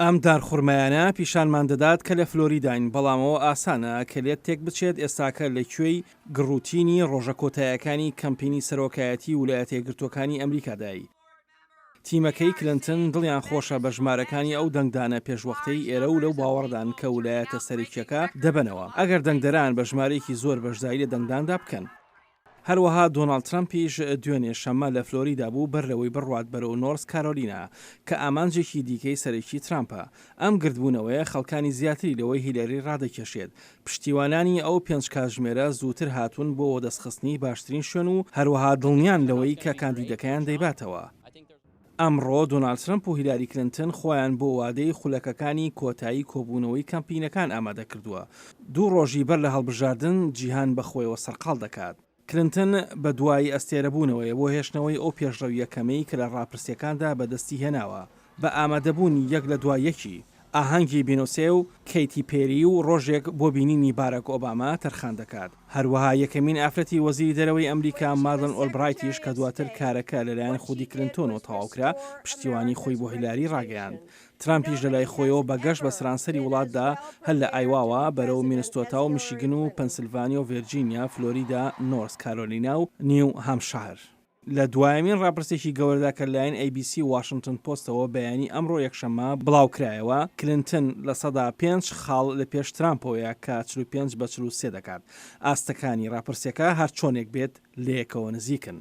ئەم دارخورمایانە پیشانمان دەدات کە لە فلۆریداین، بەڵامەوە ئاسانە کە لێت تێک بچێت ئێستاکە لەکوێی گڕوتینی ڕۆژە کۆتاییەکانی کەمپینی سەرۆکایەتی ویلایەتە یەکگرتووەکانی ئەمریکادایی. تیمەکەی کلنتن دڵیان خۆشە بە ژمارەکانی ئەو دەنگدانە پێشوەختەی ئێرە و لەو باوەڕدان کە ویلایەتە سەرکیەکە دەبنەوە ئەگەر دەنگدەران بە ژمارەیەکی زۆر بەشداری لە دەنگداندا بکەن. هەروەها دۆناڵد ترامپیش دوێنێ شەمە لە فلۆریدا بوو بەرەوەی بڕوات بەرەو نۆرس کارۆلینا کە ئامانجێکی دیکەی سەرەکی ترامپە. ئەم گردبوونەوەیە خەڵکانی زیاتری لەوەی هیلەری ڕادەکێشێت. پشتیوانانی ئەو 5 کاتژمێرە زووتر هاتوون بۆ دەستخستنی باشترین شوێن و هەروەها دڵنیان لەوەی کە کاندیدەکەیان دەیباتەوە. ئەمڕۆ دۆناڵد ترامپ و هیلاری کلنتن خۆیان بۆ وادەی خولەکەکانی کۆتایی کۆبوونەوەی کەمپینەکان ئامادە کردووە. 2 ڕۆژی بەر لە هەڵبژاردن جیهان بەخۆیەوە سەرقاڵ دەکات. کلنتن بە دوای ئەستێرەبوونەوەی بۆ هێشتنەوەی ئەو پێشڕەوی یەکەمەی کە لە ڕاپرسیەکاندا بەدەستی هێناوە بە ئامادەبوونی یەک لە دوای یەکی. ئاهەنگی بینۆسێ و کەیتی پێری و ڕۆژێک بۆ بینینی باراک ئۆباما تەرخان دەکات. هەروەها یەکەمین ئافرەتی وەزیری دەرەوەی ئەمریکا مادلن ئۆلبرایتیش کە دواتر کارەکە لەلایەن خودی کلنتۆنەوە تەواوکرا پشتیوانی خۆی بۆ هیلاری ڕاگەیاند. ترامپیش لەلای خۆیەوە بە گەشت بە سەرانسەری وڵاتدا هەر لە ئایواوە بەرەو مینستۆتا و میشیگن و پەنسیلڤانیا و ڤێرجینیا، فلۆریدا، نۆرس کارۆلینا و نیو هامشایر. لە دوایمین ڕاپرسێکی گەورەدا کە لایەن ABC واشنگتن پۆستەوە بەیانی ئەمڕۆ یەکشەممە بڵاوکرایەوە، کلنتن لە 5 خاڵ لە پێش ترامپەوەیە کە 45 بە 43 دەکات. ئاستەکانی ڕاپرسیەکە هەر چۆنێک بێت لەیەکەوە نزیکن.